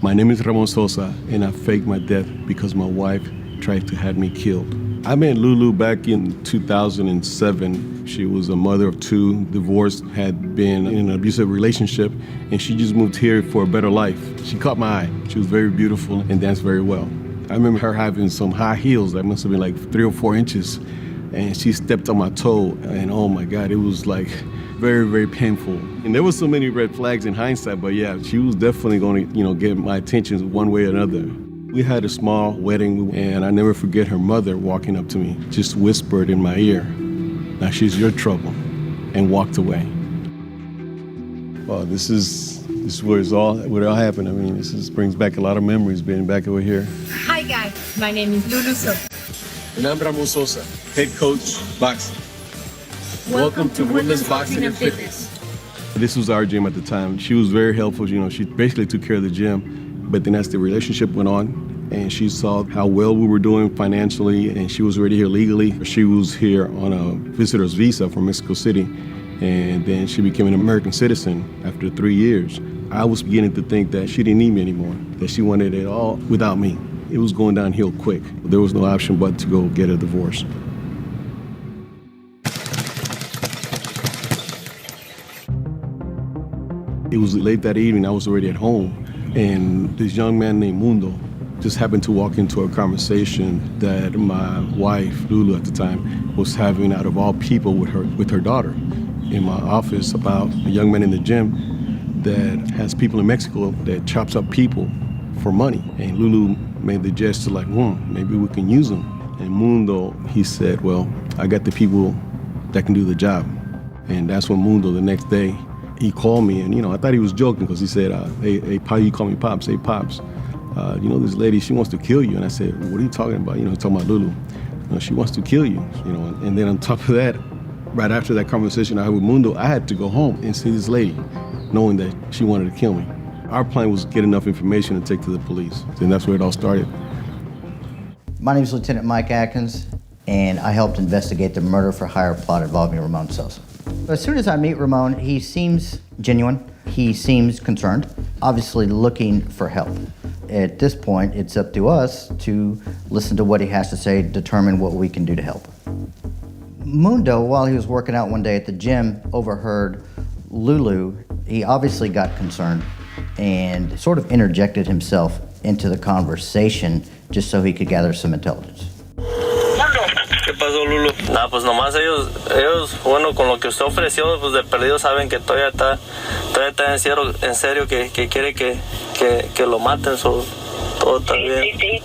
My name is Ramon Sosa, and I faked my death because my wife tried to have me killed. I met Lulu back in 2007. She was a mother of two, divorced, had been in an abusive relationship, and she just moved here for a better life. She caught my eye. She was very beautiful and danced very well. I remember her having some high heels that must have been like 3 or 4 inches, and she stepped on my toe, and oh my God, it was like very, very painful. And there was so many red flags in hindsight, but yeah, she was definitely going to, get my attention one way or another. We had a small wedding, and I never forget her mother walking up to me, just whispered in my ear, "Now she's your trouble," and walked away. Well, this is where it all happened. I mean, this brings back a lot of memories being back over here. Hi guys, my name is Lulu. And I'm Ramon Sosa, head coach, boxing. Welcome to Women's Boxing and Fitness. This was our gym at the time. She was very helpful. She basically took care of the gym. But then as the relationship went on, and she saw how well we were doing financially, and she was already here legally. She was here on a visitor's visa from Mexico City, and then she became an American citizen after 3 years. I was beginning to think that she didn't need me anymore, that she wanted it all without me. It was going downhill quick. There was no option but to go get a divorce. It was late that evening, I was already at home, and this young man named Mundo just happened to walk into a conversation that my wife, Lulu at the time, was having out of all people with her daughter in my office about a young man in the gym that has people in Mexico that chops up people for money. And Lulu made the gesture like, maybe we can use them. And Mundo, he said, well, I got the people that can do the job. And that's when Mundo, the next day, he called me, and I thought he was joking because he said, hey, Pop, you call me Pops, hey, Pops, this lady, she wants to kill you. And I said, what are you talking about? Talking about Lulu. She wants to kill you, And then on top of that, right after that conversation I had with Mundo, I had to go home and see this lady, knowing that she wanted to kill me. Our plan was to get enough information to take to the police. And that's where it all started. My name is Lieutenant Mike Atkins, and I helped investigate the murder for hire plot involving Ramon Sosa. As soon as I meet Ramon, he seems genuine. He seems concerned, obviously looking for help. At this point, it's up to us to listen to what he has to say, determine what we can do to help. Mundo, while he was working out one day at the gym, overheard Lulu. He obviously got concerned and sort of interjected himself into the conversation just so he could gather some intelligence. ¿Qué pasó, Lulu? Nada, pues nomás ellos, bueno, con lo que usted ofreció, pues de perdido saben que todavía está en serio que quiere que lo maten, todo está bien. Sí.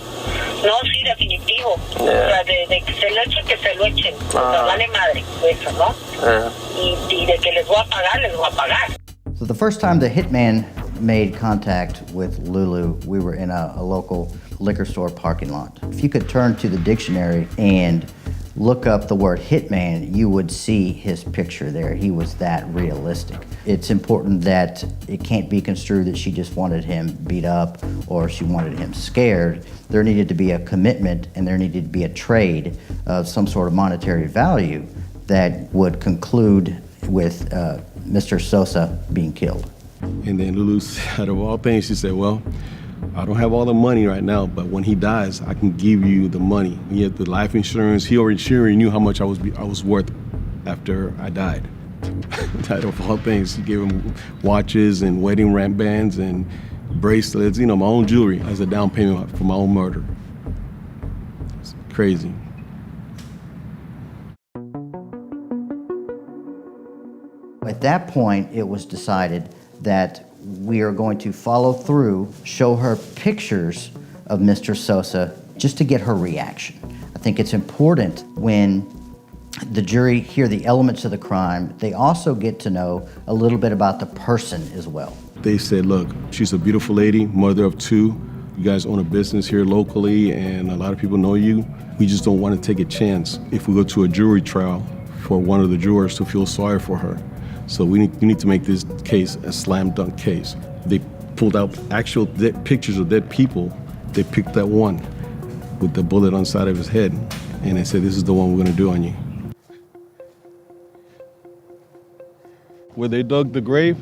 No, sí, definitivo. O sea, de que se lo echen. O sea, vale madre, eso, ¿no? Y de que les voy a pagar. So the first time the Hitman made contact with Lulu, we were in a local liquor store parking lot. If you could turn to the dictionary and look up the word Hitman, you would see his picture there. He was that realistic. It's important that it can't be construed that she just wanted him beat up or she wanted him scared. There needed to be a commitment, and there needed to be a trade of some sort of monetary value that would conclude with Mr. Sosa being killed. And then Lulu, out of all things, she said, well, I don't have all the money right now, but when he dies, I can give you the money. He had the life insurance. She already knew how much I was worth after I died. Out of all things, she gave him watches and wedding bands and bracelets, my own jewelry as a down payment for my own murder. It's crazy. At that point, it was decided that we are going to follow through, show her pictures of Mr. Sosa just to get her reaction. I think it's important when the jury hear the elements of the crime, they also get to know a little bit about the person as well. They said, look, she's a beautiful lady, mother of two. You guys own a business here locally, and a lot of people know you. We just don't want to take a chance if we go to a jury trial for one of the jurors to feel sorry for her. So we need to make this case a slam dunk case. They pulled out actual pictures of dead people. They picked that one with the bullet on the side of his head, and they said, this is the one we're going to do on you. Where they dug the grave,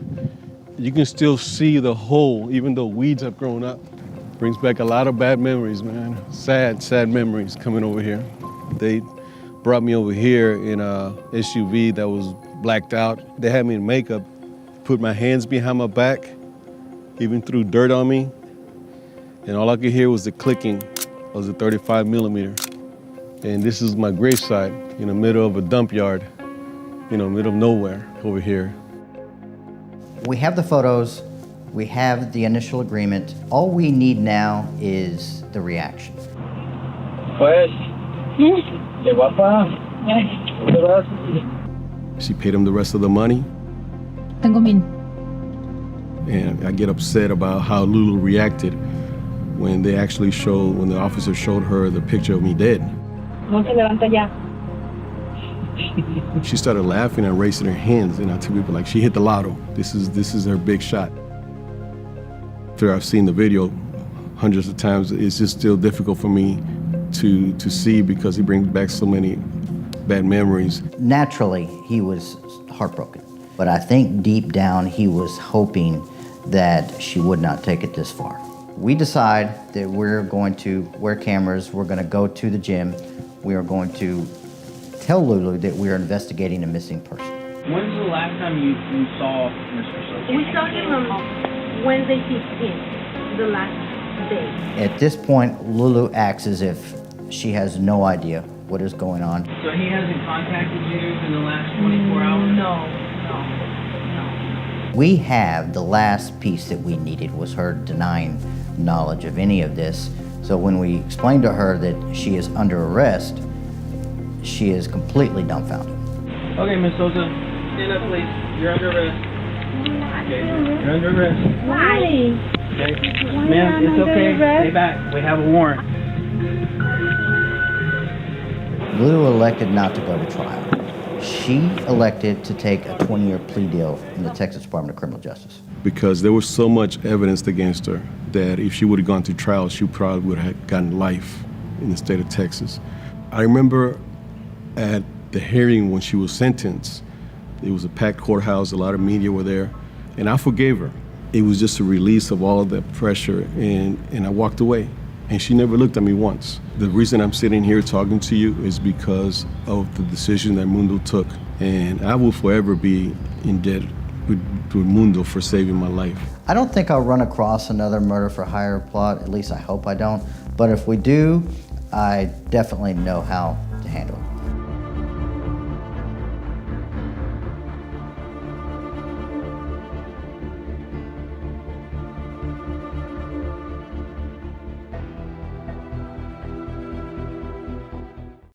You can still see the hole, even though weeds have grown up. Brings back a lot of bad memories, man. Sad, sad memories coming over here. They brought me over here in a SUV that was blacked out. They had me in makeup, put my hands behind my back, even threw dirt on me. And all I could hear was the clicking of the 35 millimeter. And this is my gravesite in the middle of a dump yard, middle of nowhere over here. We have the photos, we have the initial agreement. All we need now is the reaction. Pues, de guapa. She paid him the rest of the money. Tengo 1,000. And I get upset about how Lulu reacted when the officer showed her the picture of me dead. No se levanta ya. She started laughing and raising her hands, and I tell people like she hit the lotto. This is her big shot. After I've seen the video hundreds of times, it's just still difficult for me to see because he brings back so many bad memories. Naturally, he was heartbroken, but I think deep down he was hoping that she would not take it this far. We decide that we're going to wear cameras, we're going to go to the gym, we are going to tell Lulu that we are investigating a missing person. When's the last time you saw Mr. Sosa? We saw him on Wednesday 15th, the last day. At this point, Lulu acts as if she has no idea what is going on. So he hasn't contacted you in the last 24 hours? No. We have the last piece that we needed was her denying knowledge of any of this. So when we explained to her that she is under arrest, she is completely dumbfounded. Okay, Miss Sosa, stand up, please. You're under arrest. Okay, you're under arrest. Why? Okay, ma'am, it's okay. Stay back. We have a warrant. Lulu elected not to go to trial. She elected to take a 20-year plea deal in the Texas Department of Criminal Justice. Because there was so much evidence against her that if she would have gone to trial, she probably would have gotten life in the state of Texas. I remember at the hearing when she was sentenced, it was a packed courthouse, a lot of media were there, and I forgave her. It was just a release of all of that pressure, and I walked away. And she never looked at me once. The reason I'm sitting here talking to you is because of the decision that Mundo took. And I will forever be in debt with Mundo for saving my life. I don't think I'll run across another murder for hire plot, at least I hope I don't. But if we do, I definitely know how to handle it.